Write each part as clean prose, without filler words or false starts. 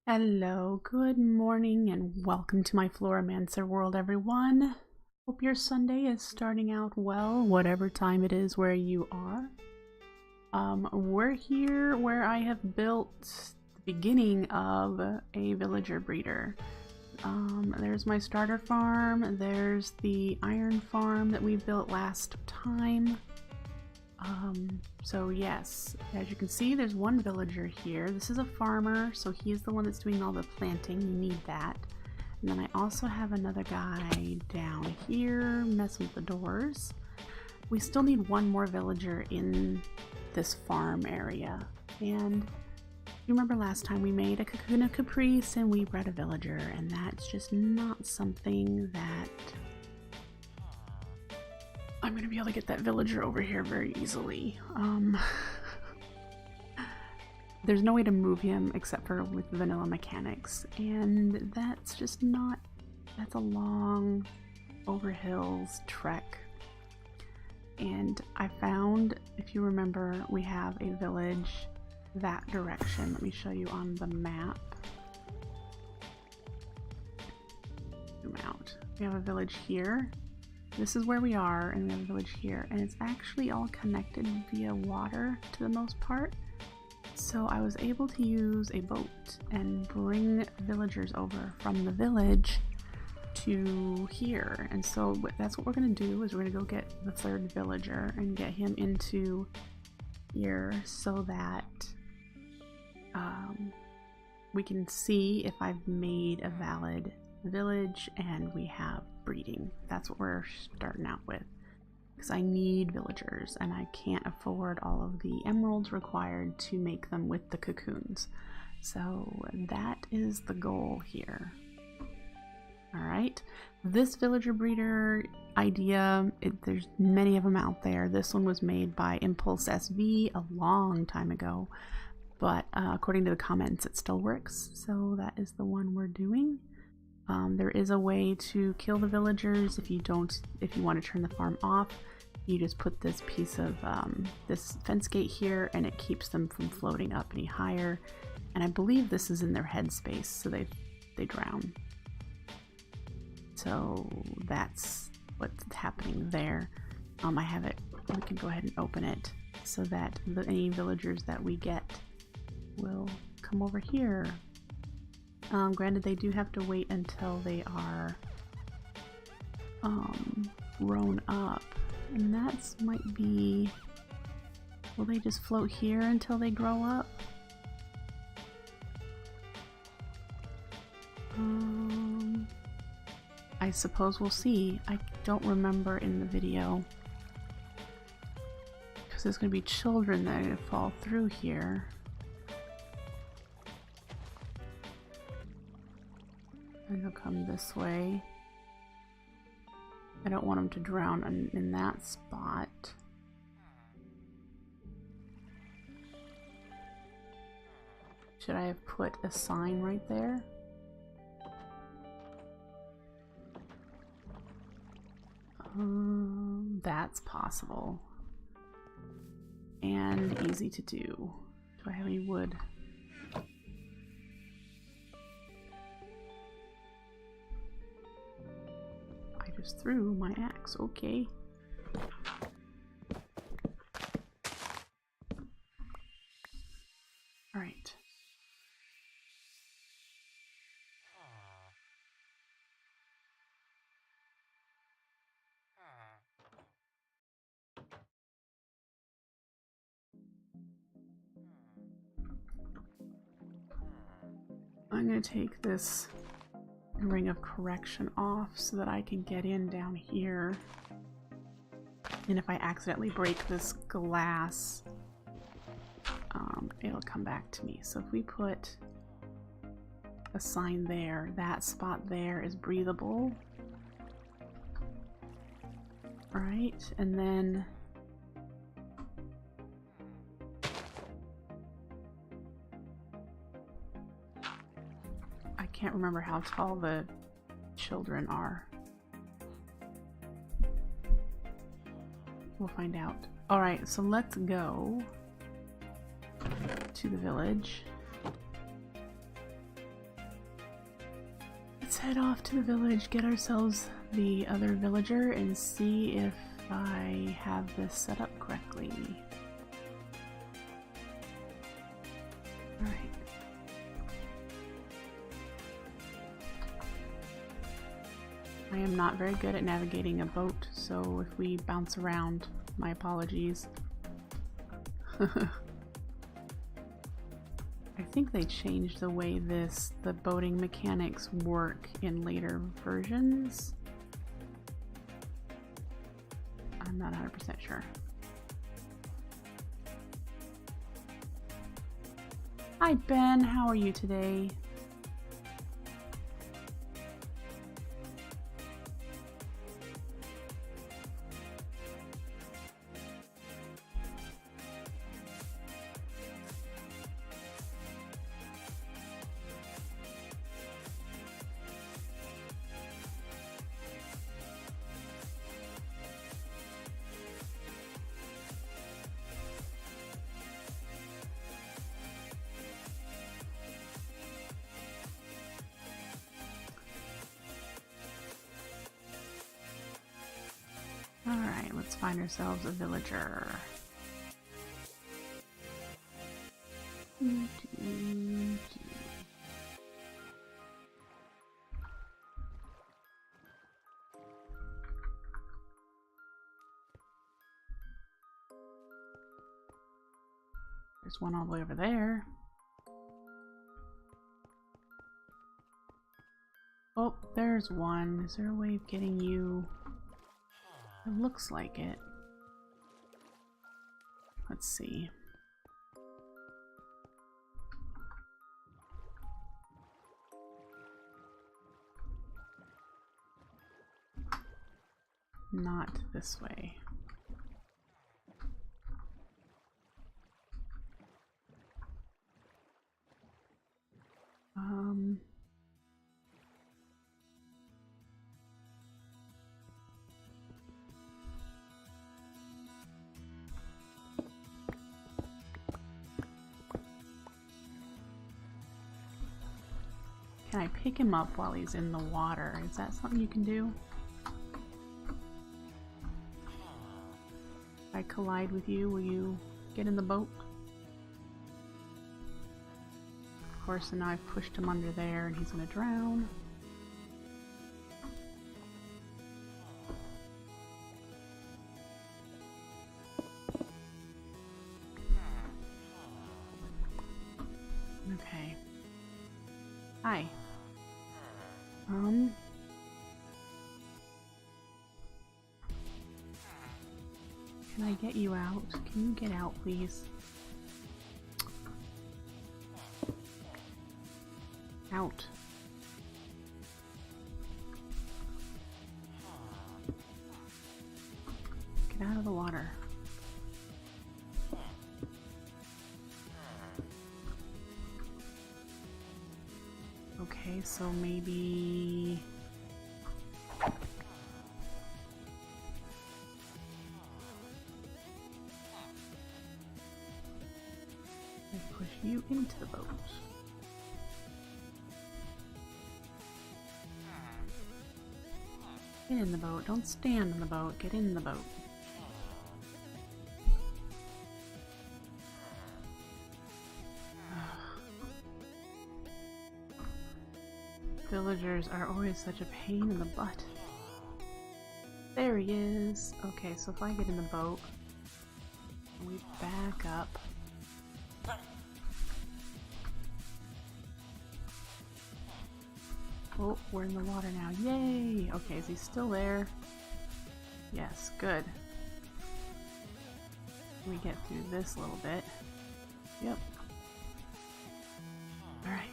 Hello, good morning, and welcome to my Floramancer world, everyone. Hope your Sunday is starting out well, whatever time it is where you are. We're here where I have built the beginning of a villager breeder. There's my starter farm, there's the iron farm that we built last time. So yes, as you can see, there's one villager here. This is a farmer, so he is the one that's doing all the planting. You need that. And then I also have another guy down here messing with the doors. We still need one more villager in this farm area. And you remember last time we made a cocoon of caprice and we bred a villager, and that's just not something that I'm going to be able to get that villager over here very easily. There's no way to move him except for with vanilla mechanics, and that's just not, that's a long over hills trek. And I found, if you remember, we have a village that direction. Let me show you on the map. Zoom out. We have a village here. This is where we are, and we have a village here, and it's actually all connected via water to the most part. So I was able to use a boat and bring villagers over from the village to here. And so that's what we're going to do, is we're going to go get the third villager and get him into here so that we can see if I've made a valid village and we have breeding. That's what we're starting out with, because I need villagers and I can't afford all of the emeralds required to make them with the cocoons. So that is the goal here. Alright, this villager breeder idea, there's many of them out there. This one was made by Impulse SV a long time ago, but according to the comments it still works, so that is the one we're doing. There is a way to kill the villagers if you want to turn the farm off. You just put this piece of this fence gate here and it keeps them from floating up any higher. And I believe this is in their headspace, so they drown. So that's what's happening there. I have it, we can go ahead and open it so that any villagers that we get will come over here. Granted, they do have to wait until they are grown up, and that's might be, will they just float here until they grow up? I suppose we'll see. I don't remember in the video, because there's going to be children that are going to fall through here. And they'll come this way. I don't want them to drown in that spot. Should I have put a sign right there? That's possible. And easy to do. Do I have any wood? Through my axe, okay. All right. I'm going to take this ring of correction off so that I can get in down here, and if I accidentally break this glass, it'll come back to me. So if we put a sign there, that spot there is breathable, right? And then I can't remember how tall the children are. We'll find out. Alright, so let's go to the village. Let's head off to the village, get ourselves the other villager, and see if I have this set up correctly. Alright. I am not very good at navigating a boat, so if we bounce around, my apologies. I think they changed the way the boating mechanics work in later versions. I'm not 100% sure. Hi Ben, how are you today? Alright, let's find ourselves a villager. There's one all the way over there. Oh, there's one. Is there a way of getting you? It looks like it. Let's see. Not this way. Can I pick him up while he's in the water? Is that something you can do? If I collide with you, will you get in the boat? Of course, and now I've pushed him under there and he's gonna drown. Okay. Hi. Can I get you out? Can you get out, please? Out. Get out of the water. Okay, so maybe... I push you into the boat. Get in the boat. Don't stand in the boat. Get in the boat. Villagers are always such a pain in the butt. There he is. Okay, so if I get in the boat, we back up. Oh, we're in the water now. Yay! Okay, is he still there? Yes, good. We get through this little bit. Yep. Alright.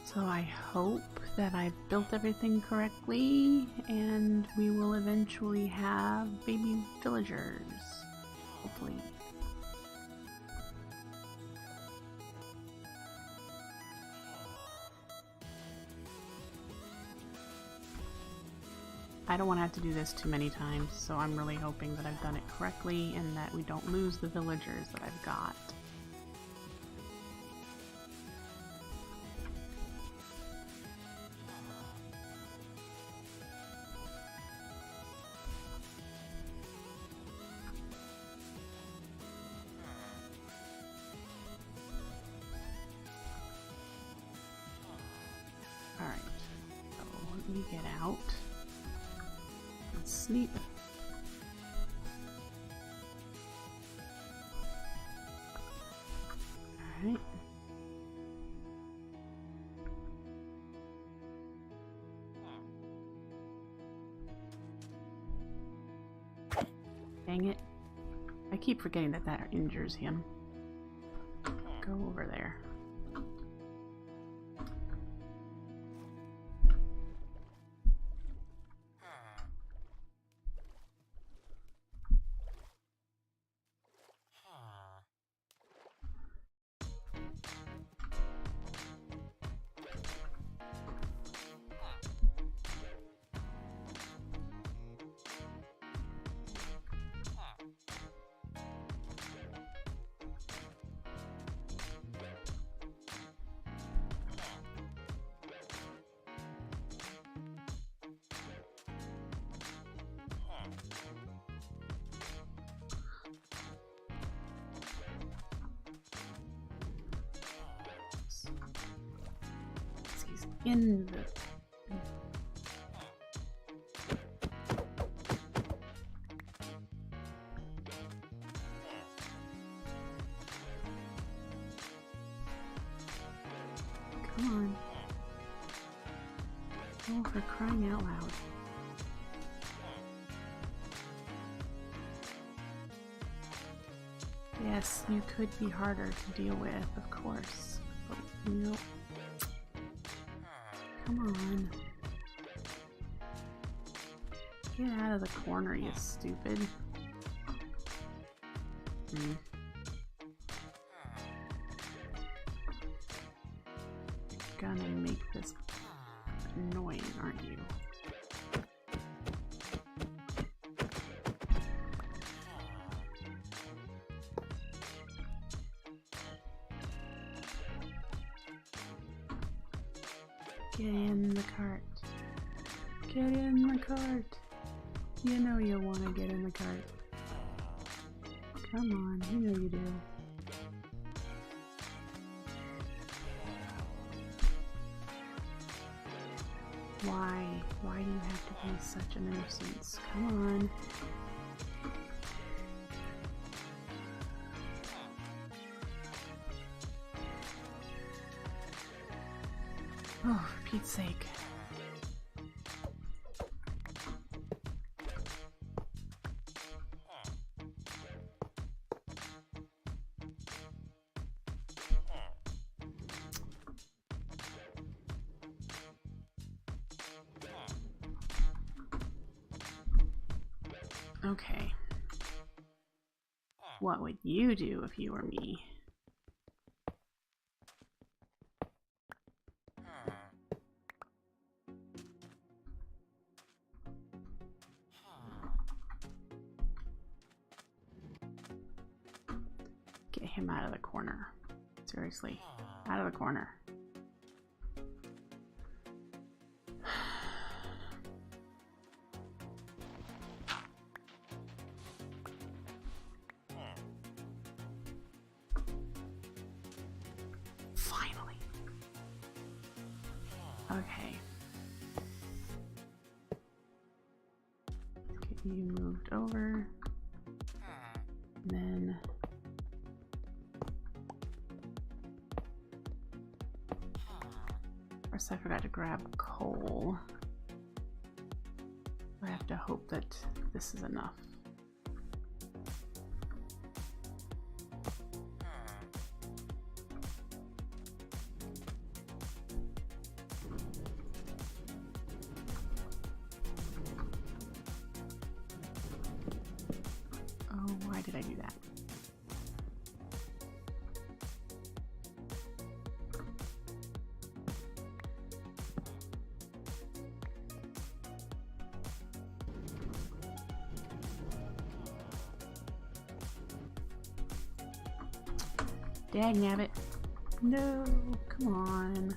So I hope that I've built everything correctly and we will eventually have baby villagers. hopefully. I don't want to have to do this too many times, so I'm really hoping that I've done it correctly and that we don't lose the villagers that I've got. Alright, so let me get out. Sleep. All right. Dang it. I keep forgetting that that injures him. Go over there. In the come on. Oh, for crying out loud. Yes, you could be harder to deal with, of course. But nope. Come on. Get out of the corner, you stupid. You're gonna make this annoying, aren't you? Get in the cart. Get in the cart. You know you want to get in the cart. Come on, you know you do. Why? Why do you have to be such a nuisance? Come on. Oh, for Pete's sake. Okay. What would you do if you were me? Get him out of the corner. Seriously, out of the corner. Finally. Okay. Let's get you moved over. And then of course I forgot to grab coal. I have to hope that this is enough. Oh, why did I do that? Dagnabbit. No, come on.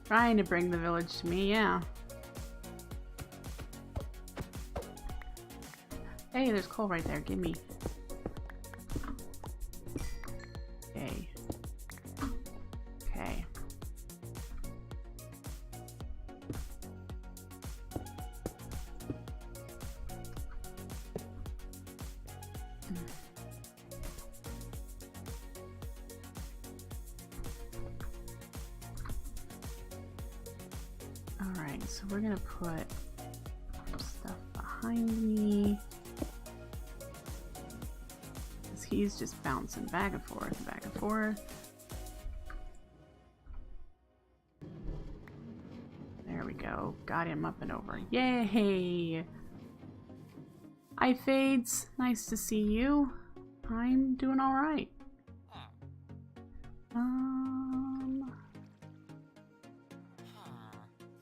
Trying to bring the village to me, yeah. Hey, there's coal right there. Give me. Okay. Okay. Alright, so we're gonna put stuff behind me. Because he's just bouncing back and forth, back and forth. There we go. Got him up and over. Yay! Hi, Fades. Nice to see you. I'm doing alright.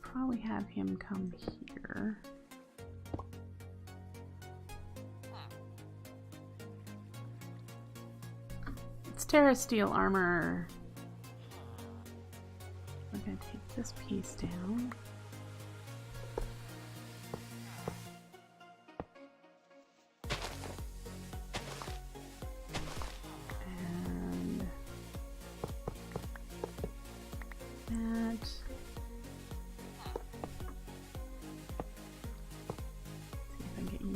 Probably have him come here. It's Terra Steel armor. We're gonna take this piece down.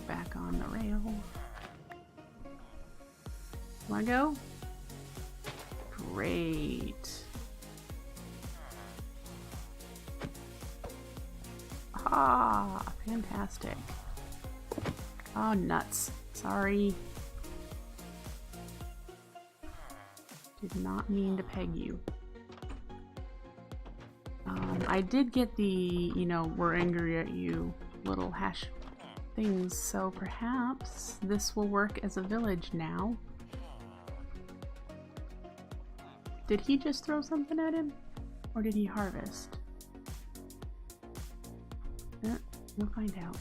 Back on the rail. Wanna go? Great. Ah, fantastic. Oh, nuts. Sorry. Did not mean to peg you. I did get the, you know, we're angry at you little hash things, so perhaps this will work as a village now. Did he just throw something at him? Or did he harvest? We'll find out.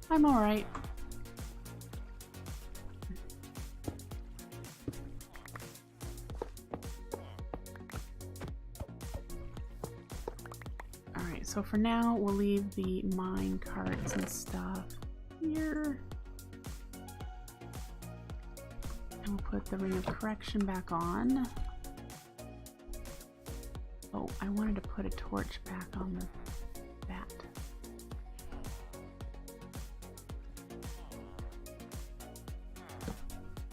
I'm alright. So for now, we'll leave the mine carts and stuff here. And we'll put the Ring of Correction back on. Oh, I wanted to put a torch back on that.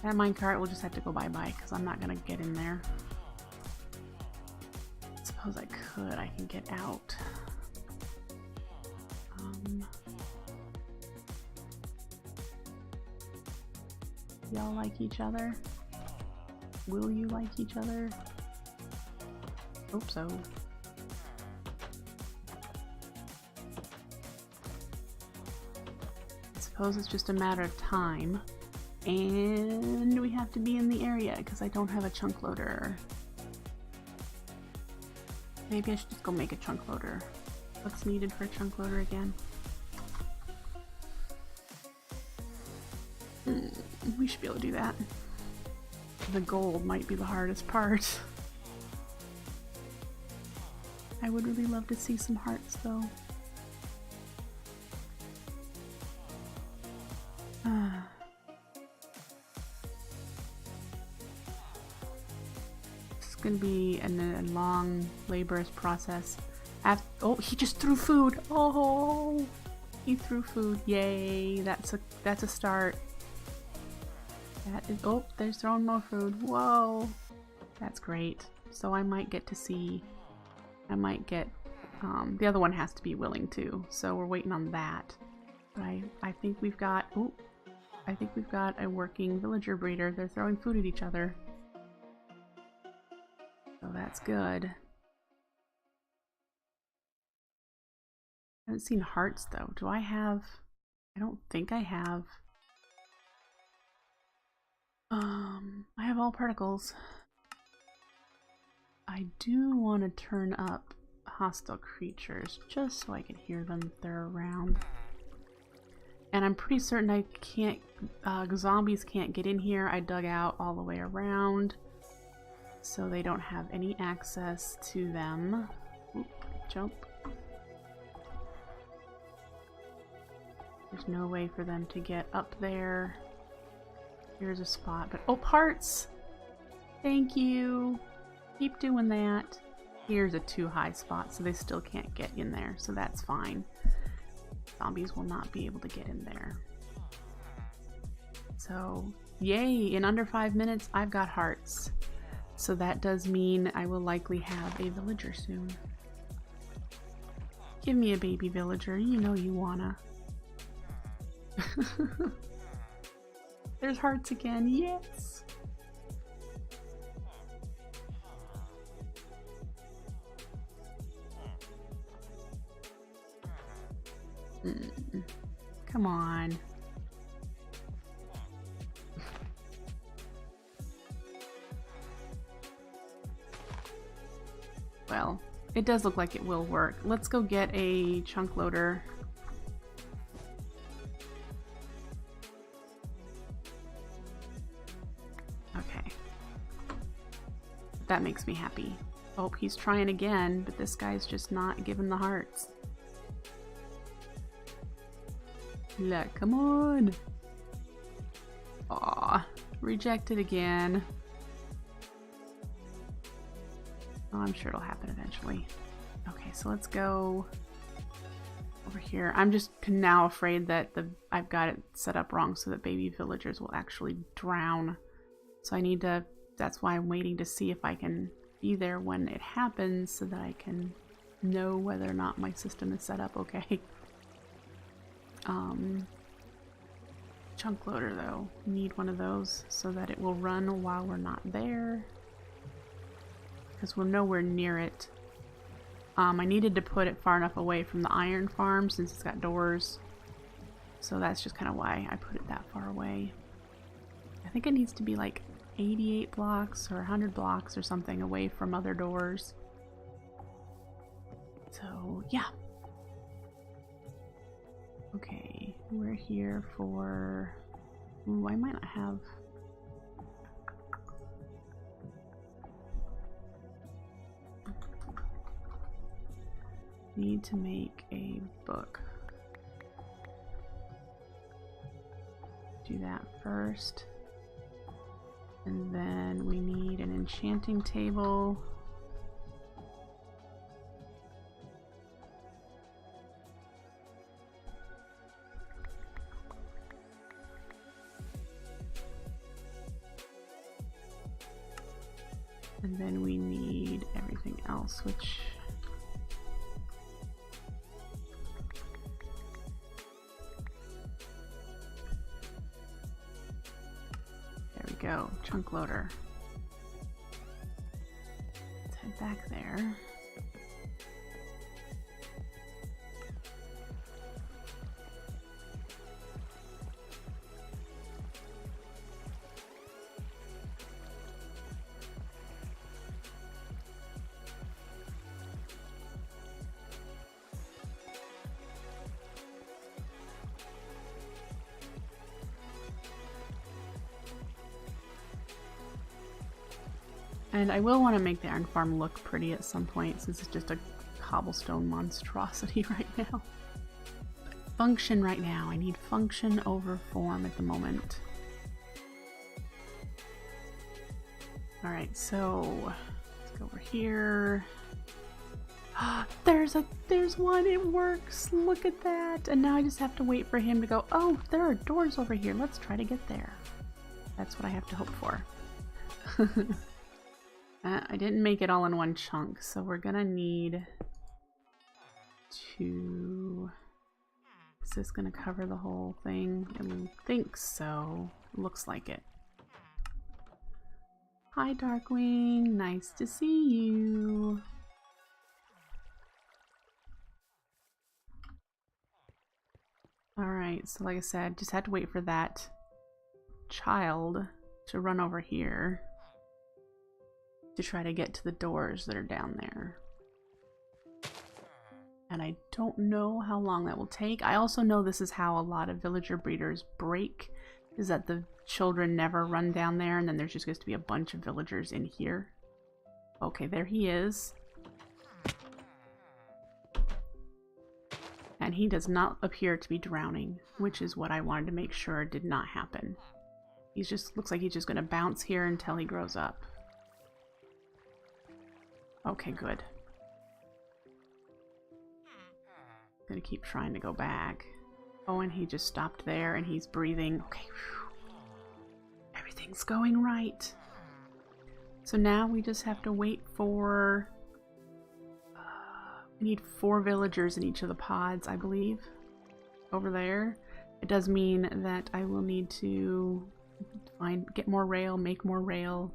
That mine cart will just have to go bye-bye because I'm not going to get in there. Suppose I could. I can get out. Y'all like each other? Will you like each other? Hope so. I suppose it's just a matter of time. And we have to be in the area because I don't have a chunk loader. Maybe I should just go make a chunk loader. What's needed for a chunk loader again? We should be able to do that. The gold might be the hardest part. I would really love to see some hearts though. It's gonna be a long, laborious process. Oh, he just threw food! Oh, he threw food! Yay! That's a start. That is, oh, they're throwing more food. Whoa, that's great. So I might get to see. I might get. The other one has to be willing too. So we're waiting on that. But I think we've got. Oh, I think we've got a working villager breeder. They're throwing food at each other. So that's good. I haven't seen hearts though. Do I have? I don't think I have. I have all particles. I do want to turn up hostile creatures just so I can hear them if they're around. And I'm pretty certain I can't, zombies can't get in here. I dug out all the way around, so they don't have any access to them. Oop, jump. There's no way for them to get up there. Here's a spot, but oh, parts! Thank you! Keep doing that. Here's a too high spot, so they still can't get in there, so that's fine. Zombies will not be able to get in there. So, yay! In under 5 minutes, I've got hearts. So that does mean I will likely have a villager soon. Give me a baby villager, you know you wanna. There's hearts again, yes! Come on. Well, it does look like it will work. Let's go get a chunk loader. Okay. That makes me happy. Oh, he's trying again, but this guy's just not giving the hearts. Look, come on! Aw, rejected again. Oh, I'm sure it'll happen eventually. Okay, so let's go over here. I'm just now afraid that I've got it set up wrong so that baby villagers will actually drown. So I need to, that's why I'm waiting to see if I can be there when it happens so that I can know whether or not my system is set up okay. Chunk loader though, need one of those so that it will run while we're not there, because we're nowhere near it. I needed to put it far enough away from the iron farm since it's got doors, so that's just kind of why I put it that far away. I think it needs to be like 88 blocks or 100 blocks or something away from other doors. So yeah. Okay, we're here for... Ooh, I might not have... Need to make a book. Do that first. And then we need an enchanting table. And then we need everything else, which... There we go, chunk loader. Let's head back there. And I will want to make the iron farm look pretty at some point, since it's just a cobblestone monstrosity right now. Function right now. I need function over form at the moment. Alright, so let's go over here. There's one, it works. Look at that. And now I just have to wait for him to go, oh, there are doors over here. Let's try to get there. That's what I have to hope for. I didn't make it all in one chunk, so we're gonna need to... Is this gonna cover the whole thing? I think so. Looks like it. Hi, Darkwing. Nice to see you. Alright, so like I said, just had to wait for that child to run over here to try to get to the doors that are down there. And I don't know how long that will take. I also know this is how a lot of villager breeders break, is that the children never run down there and then there's just going to be a bunch of villagers in here. Okay, there he is. And he does not appear to be drowning, which is what I wanted to make sure did not happen. He's just, looks like he's just going to bounce here until he grows up. Okay, good. Gonna keep trying to go back. Oh, and he just stopped there and he's breathing. Okay. Everything's going right. So now we just have to wait for... we need 4 villagers in each of the pods, I believe. Over there. It does mean that I will need to get more rail, make more rail.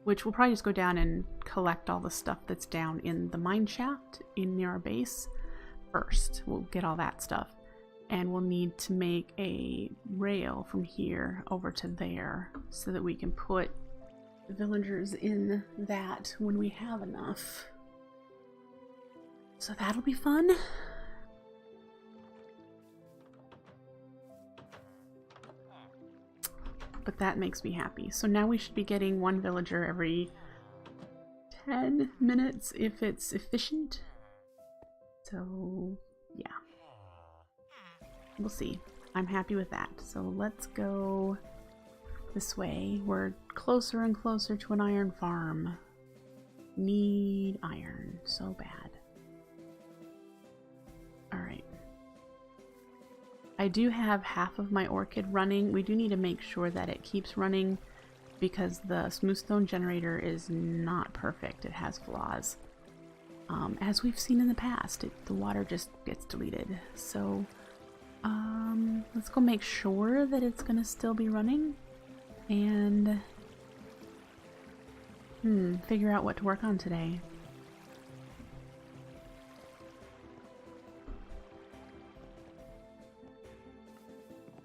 Which we'll probably just go down and collect all the stuff that's down in the mine shaft near our base. First, we'll get all that stuff, and we'll need to make a rail from here over to there so that we can put the villagers in that when we have enough. So that'll be fun. But that makes me happy. So now we should be getting 1 villager every 10 minutes if it's efficient. So, yeah. We'll see. I'm happy with that. So let's go this way. We're closer and closer to an iron farm. Need iron so bad. Alright. I do have half of my orchid running. We do need to make sure that it keeps running because the smoothstone generator is not perfect. It has flaws. As we've seen in the past, the water just gets deleted. So, let's go make sure that it's gonna still be running and figure out what to work on today.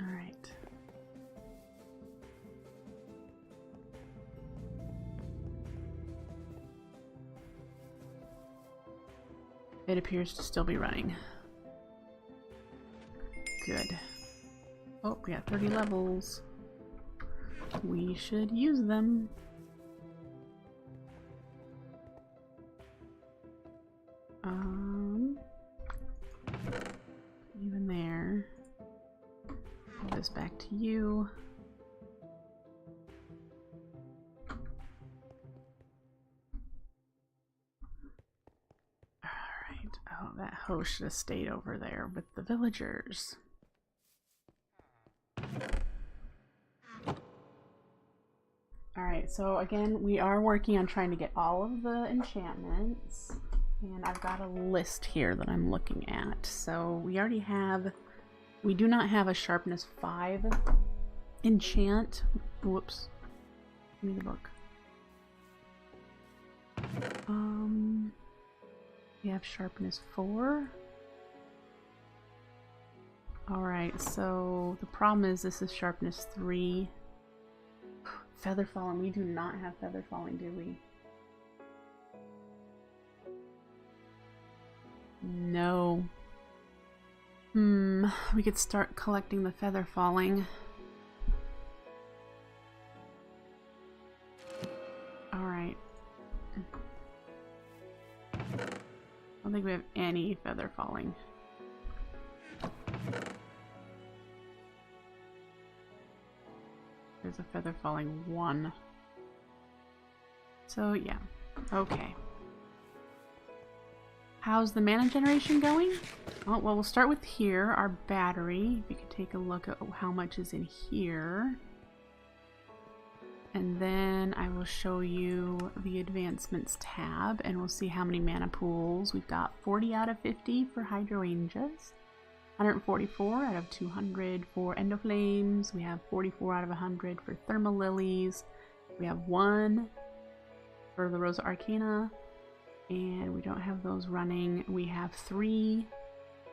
Alright. It appears to still be running. Good. Oh, we got 30 levels. We should use them. Even there. Give this back to you. Alright. Oh, that host should have stayed over there with the villagers. Alright, so again, we are working on trying to get all of the enchantments. And I've got a list here that I'm looking at. So we already have... We do not have a sharpness 5 enchant. Whoops. Give me the book. We have sharpness 4. Alright, so the problem is this is sharpness 3. Feather falling. We do not have feather falling, do we? No. We could start collecting the feather falling. Alright. I don't think we have any feather falling. There's a feather falling 1. So yeah. Okay. How's the mana generation going? Oh, well, we'll start with here, our battery. If you could take a look at how much is in here. And then I will show you the advancements tab and we'll see how many mana pools. We've got 40 out of 50 for hydrangeas, 144 out of 200 for endoflames. We have 44 out of 100 for thermal lilies, We have 1 for the Rosa Arcana, and we don't have those running. We have 3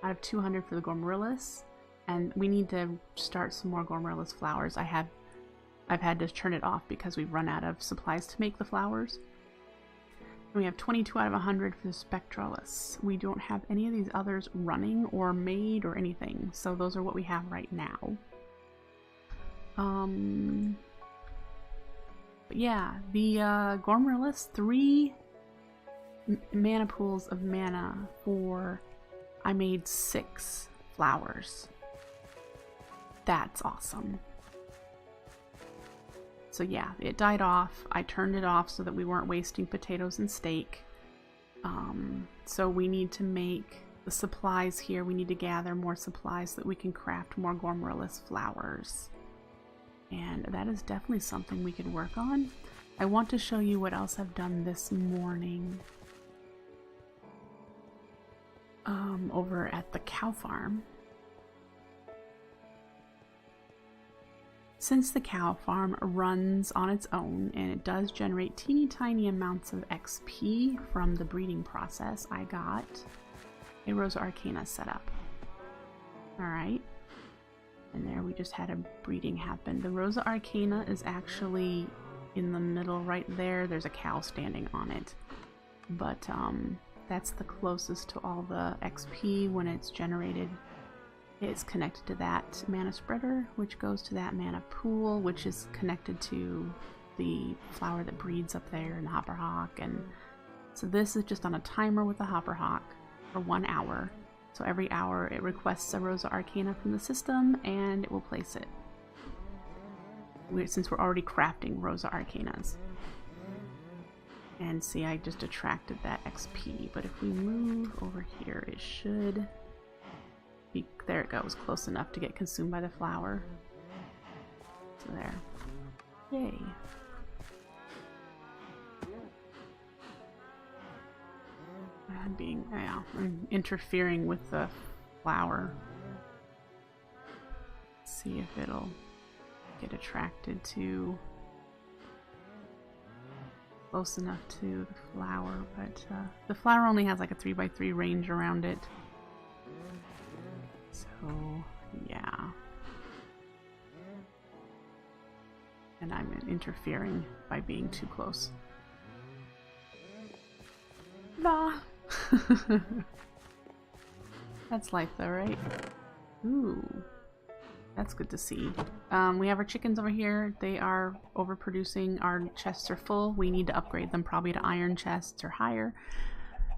out of 200 for the Gormorillus, and we need to start some more Gormorillus flowers. I've had to turn it off because we've run out of supplies to make the flowers. We have 22 out of 100 for the Spectralis. We don't have any of these others running or made or anything, so those are what we have right now. But yeah, the Gormorillus, 3 mana pools of mana for, I made 6 flowers. That's awesome. So yeah, it died off. I turned it off so that we weren't wasting potatoes and steak. So we need to make the supplies here. We need to gather more supplies so that we can craft more Gormorillus flowers. And that is definitely something we could work on. I want to show you what else I've done this morning. Over at the cow farm. Since the cow farm runs on its own and it does generate teeny tiny amounts of XP from the breeding process, I got a Rosa Arcana set up. Alright. And there we just had a breeding happen. The Rosa Arcana is actually in the middle right there. There's a cow standing on it. But that's the closest to all the XP when it's generated. It's connected to that mana spreader, which goes to that mana pool, which is connected to the flower that breeds up there in the Hopper Hawk. And so this is just on a timer with the Hopper Hawk for 1 hour. So every hour it requests a Rosa Arcana from the system and it will place it. Since we're already crafting Rosa Arcanas. And see, I just attracted that XP, but if we move over here, it should be, there it goes, close enough to get consumed by the flower. So there. Yay. I'm interfering with the flower. See if it'll get attracted to close enough to the flower, but the flower only has like a 3x3 range around it. So yeah. And I'm interfering by being too close. Nah. That's life though, right? Ooh. That's good to see. We have our chickens over here. They are overproducing. Our chests are full. We need to upgrade them probably to iron chests or higher.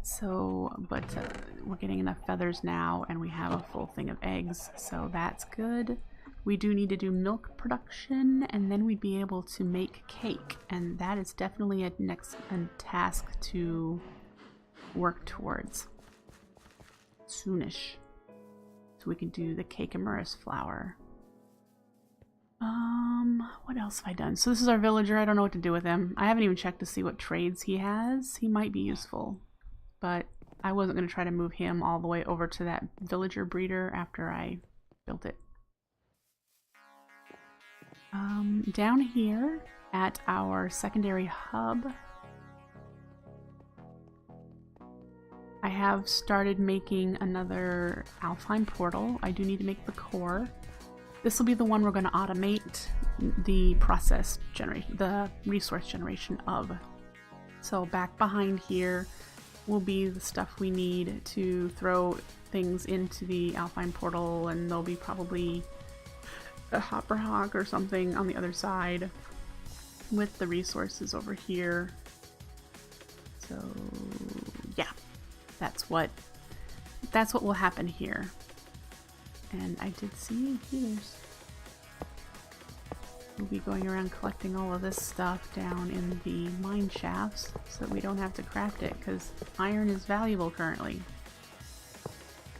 So, but we're getting enough feathers now and we have a full thing of eggs. So that's good. We do need to do milk production and then we'd be able to make cake. And that is definitely a next task to work towards soonish. So we can do the cake Amurus flower. What else have I done? So this is our villager. I don't know what to do with him. I haven't even checked to see what trades he has. He might be useful, but I wasn't going to try to move him all the way over to that villager breeder after I built it. Down here at our secondary hub, I have started making another Alpine portal. I do need to make the core. This will be the one we're going to automate the process generation, the resource generation of. So back behind here will be the stuff we need to throw things into the Alpine portal, and there'll be probably a Hopper Hawk or something on the other side with the resources over here. So yeah, that's what will happen here. And I did see here's we'll be going around collecting all of this stuff down in the mine shafts so that we don't have to craft it, because iron is valuable currently.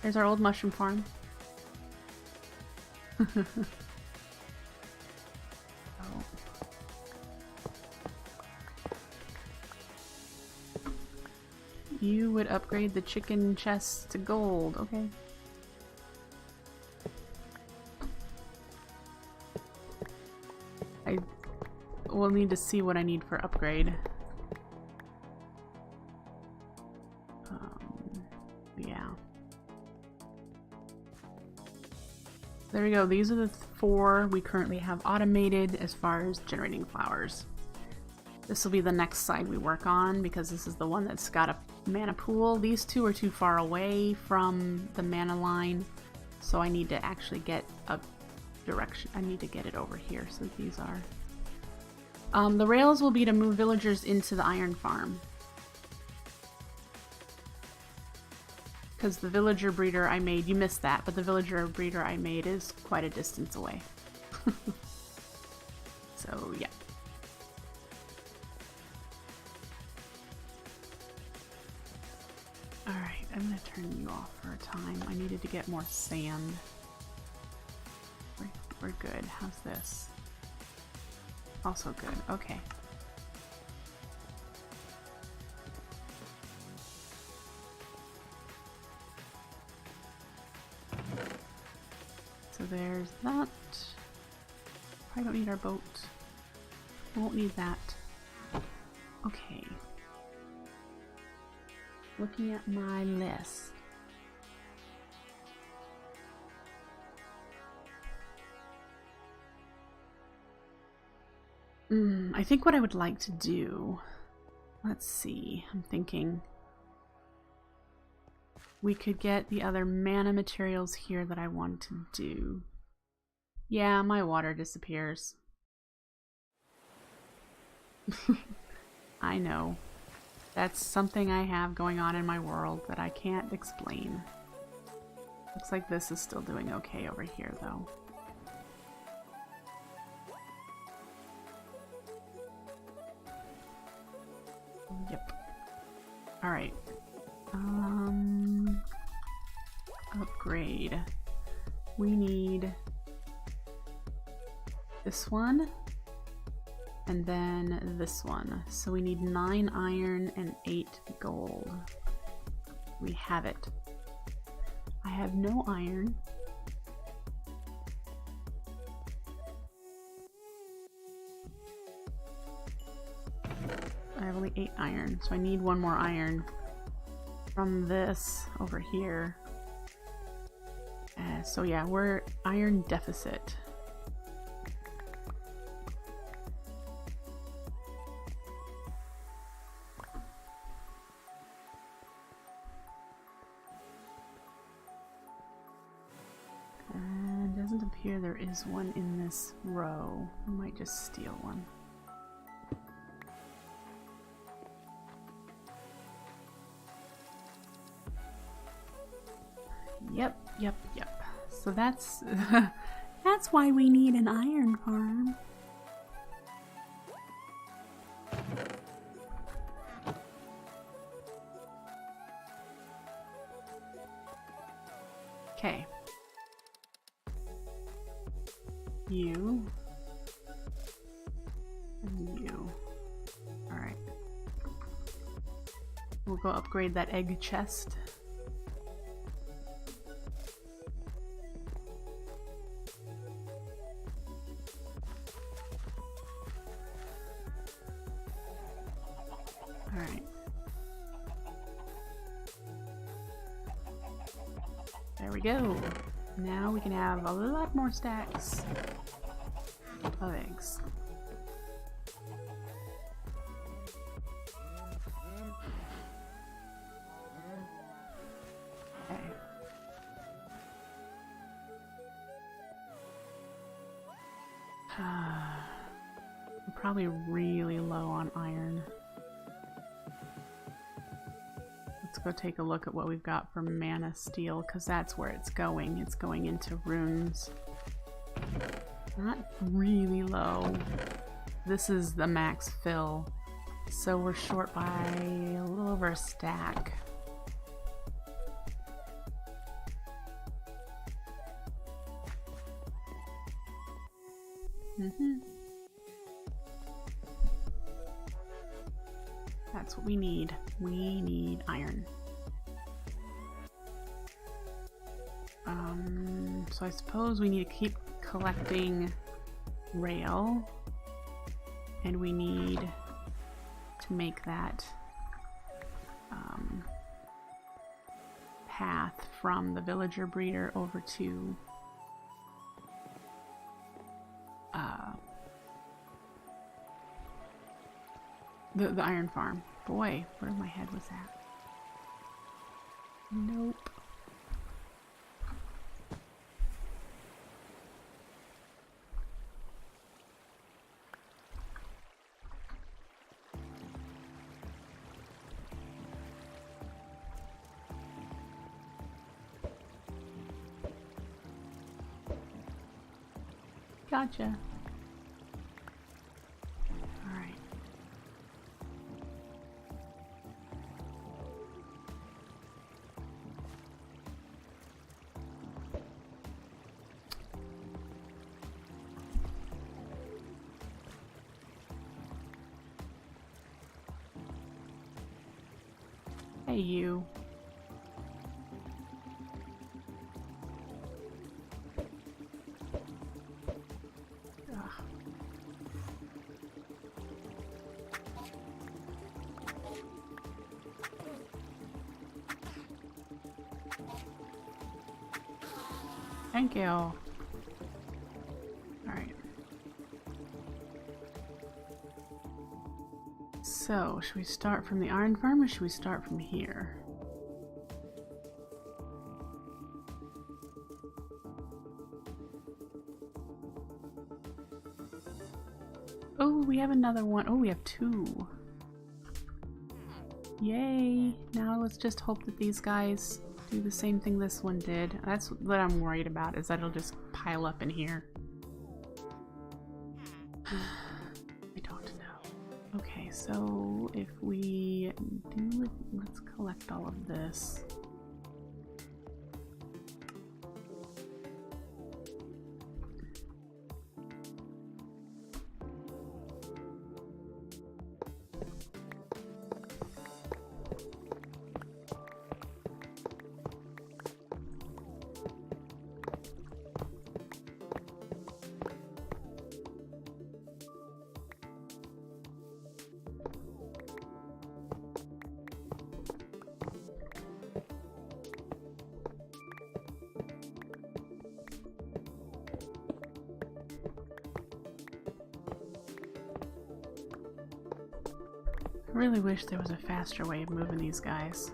There's our old mushroom farm. You would upgrade the chicken chests to gold, okay. we'll need to see what I need for upgrade. Yeah. There we go. These are the 4 we currently have automated as far as generating flowers. This will be the next side we work on because this is the one that's got a mana pool. These 2 are too far away from the mana line, so I need to actually get a direction. I need to get it over here, so these are. The rails will be to move villagers into the iron farm. Because the villager breeder I made, you missed that, but the villager breeder I made is quite a distance away. So, yeah. Alright, I'm going to turn you off for a time. I needed to get more sand. We're good. How's this? Also good. Okay. So there's that. Probably don't need our boat. Won't need that. Okay. Looking at my list. I think what I would like to do, let's see, I'm thinking we could get the other mana materials here that I want to do. Yeah, my water disappears. I know. That's something I have going on in my world that I can't explain. Looks like this is still doing okay over here though. Yep. Alright. Upgrade. We need this one and then this one. So we need 9 iron and 8 gold. We have it. I have no iron. I have only 8 iron, so I need 1 more iron from this over here. So yeah, we're iron deficit. And doesn't appear there is one in this row. I might just steal one. Yep. So that's that's why we need an iron farm. Okay. You. And you. Alright. We'll go upgrade that egg chest. Alright. There we go. Now we can have a lot more stacks of eggs. Okay. I'm probably really low on iron. Let's go take a look at what we've got for mana steel, because that's where it's going. It's going into runes. Not really low. This is the max fill, so we're short by a little over a stack. That's what we need. We need iron. So I suppose we need to keep collecting rail. And we need to make that path from the villager breeder over to the iron farm. Boy, where my head was at. Nope. Gotcha. All right. Hey, you. Thank you. All right. So, should we start from the iron farm or should we start from here? Oh, we have another one. Oh, we have two. Yay. Now let's just hope that these guys do the same thing this one did. That's what I'm worried about, is that it'll just pile up in here. I don't know. Okay, so if we do it, let's collect all of this. I really wish there was a faster way of moving these guys.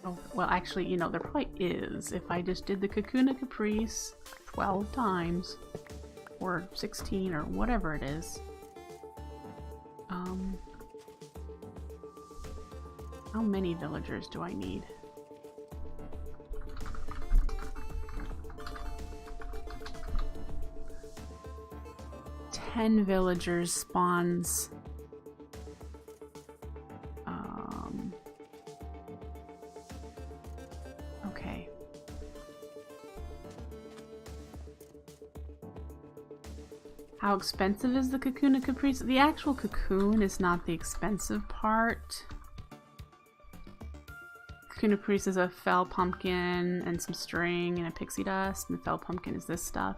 Oh, well actually, you know, there probably is. If I just did the Kakuna Caprice 12 times, or 16, or whatever it is. How many villagers do I need? Ten villagers spawns okay. How expensive is the Kakuna Caprice? The actual cocoon is not the expensive part. Kakuna Caprice is a fell pumpkin and some string and a pixie dust, and the fell pumpkin is this stuff.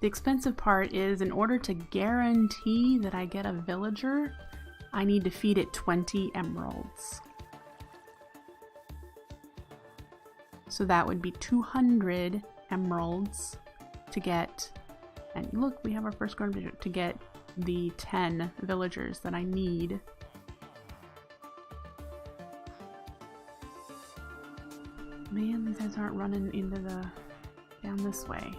The expensive part is, in order to guarantee that I get a villager, I need to feed it 20 emeralds. So that would be 200 emeralds to get, and look, we have our first grown villager, to get the 10 villagers that I need. Man, these guys aren't running into the, down this way.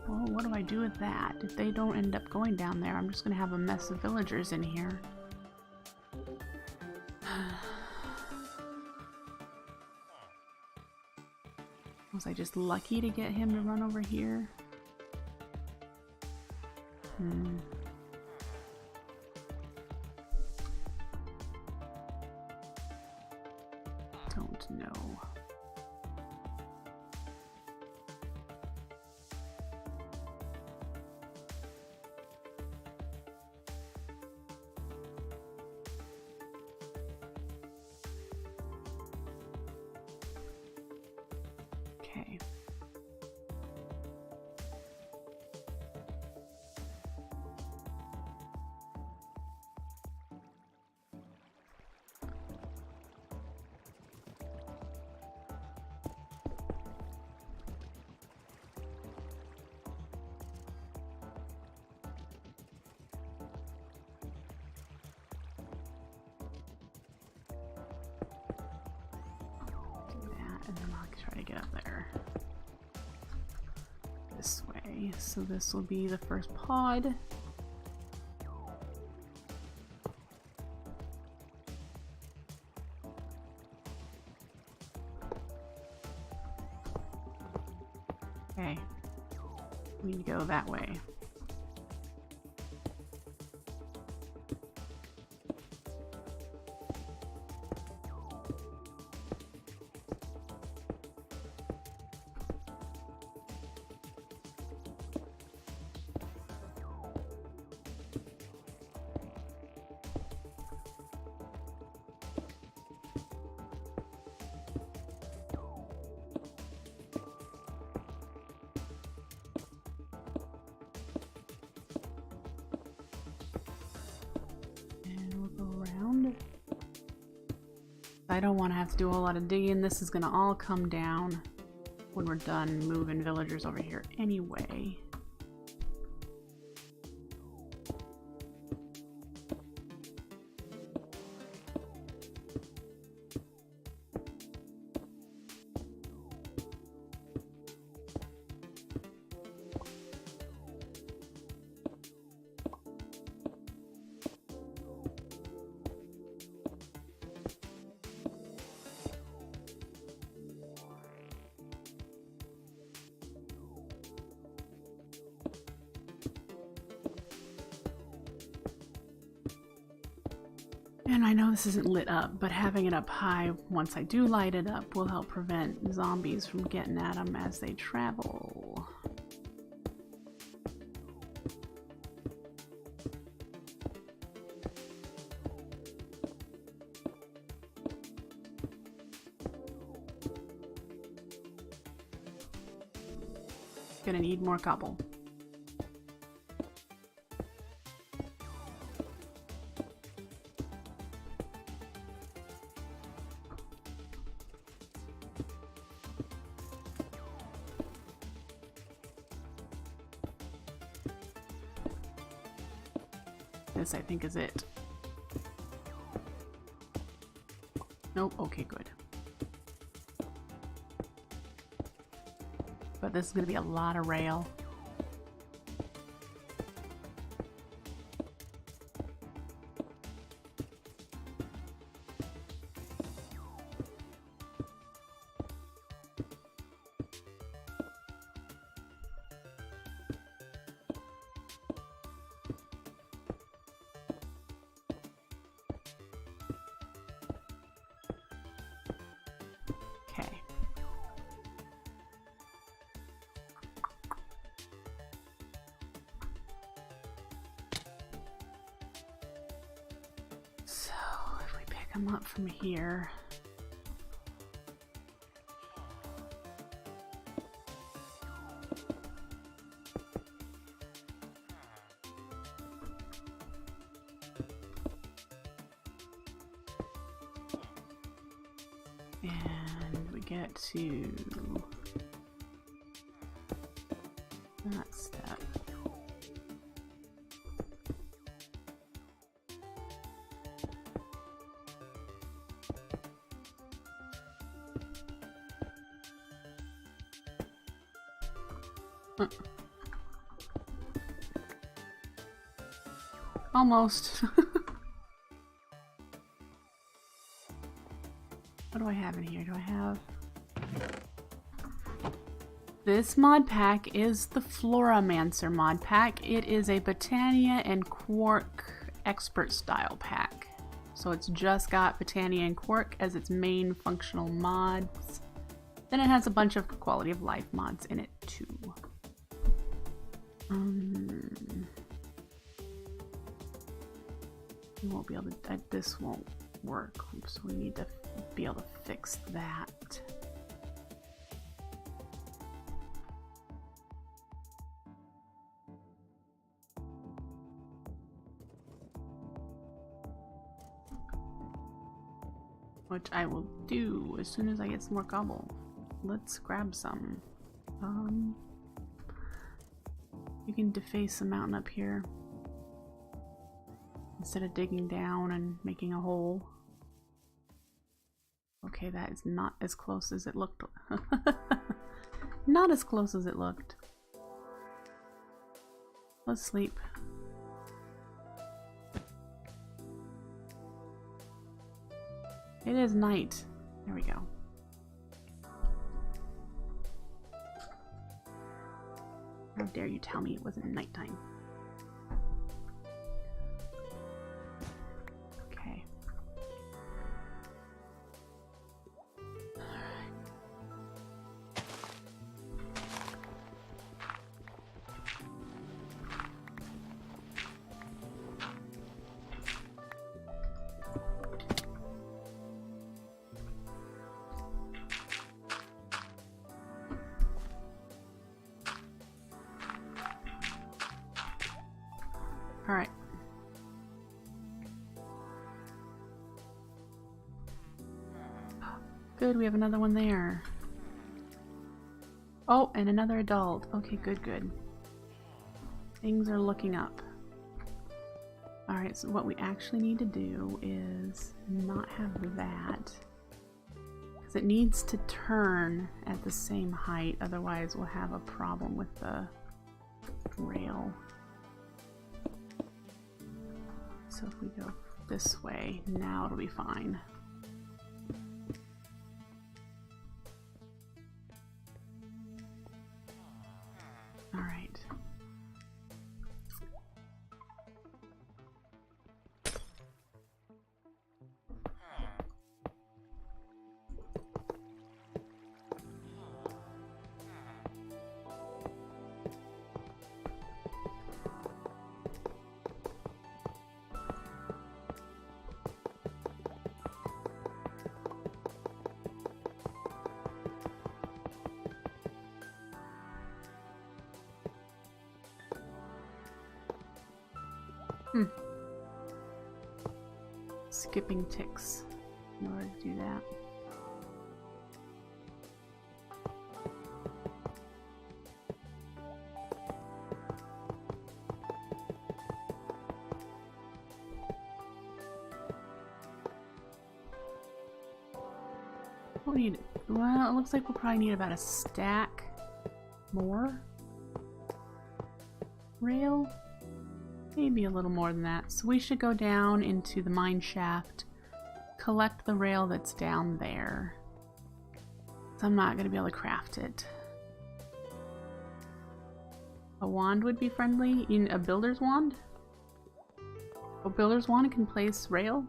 Well, what do I do with that? If they don't end up going down there, I'm just gonna have a mess of villagers in here. Was I just lucky to get him to run over here? Don't know. get up there? This way. So this will be the first pod. Okay. We need to go that way. I don't want to have to do a whole lot of digging. This is going to all come down when we're done moving villagers over here anyway. And I know this isn't lit up, but having it up high once I do light it up will help prevent zombies from getting at them as they travel. Gonna need more cobble. This, I think, is it. Nope, okay, good. But this is going to be a lot of rail. Come up from here. And we get to that step. Almost. What do I have in here? Do I have... This mod pack is the Floramancer mod pack. It is a Botania and Quark expert style pack. So it's just got Botania and Quark as its main functional mods. Then it has a bunch of quality of life mods in it too. We won't be able to, this won't work, so we need to be able to fix that. Which I will do as soon as I get some more cobble. Let's grab some. You can deface the mountain up here instead of digging down and making a hole. Okay, that is not as close as it looked. Not as close as it looked. Let's sleep. It is night. There we go. How dare you tell me it wasn't nighttime? Okay. All right. Good, we have another one there. Oh, and another adult. Okay, good, good. Things are looking up. Alright, so what we actually need to do is not have that. Because it needs to turn at the same height, otherwise we'll have a problem with the rail. So if we go this way, now it'll be fine. All right. Skipping ticks in order to do that. What do we need? Well, it looks like we'll probably need about a stack more rail. Maybe a little more than that. So we should go down into the mine shaft, collect the rail that's down there. So I'm not going to be able to craft it. A wand would be friendly. In a builder's wand? A builder's wand can place rail?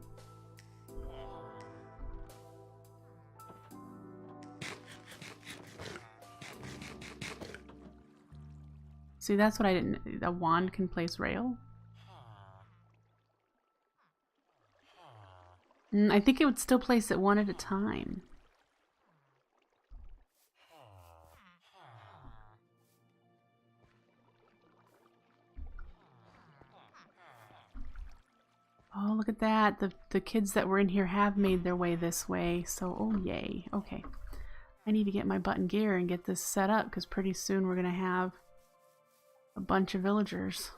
See, that's what I didn't... A wand can place rail? I think it would still place it one at a time. Oh, look at that. The kids that were in here have made their way this way. So, oh yay. Okay. I need to get my button gear and get this set up because pretty soon we're going to have a bunch of villagers.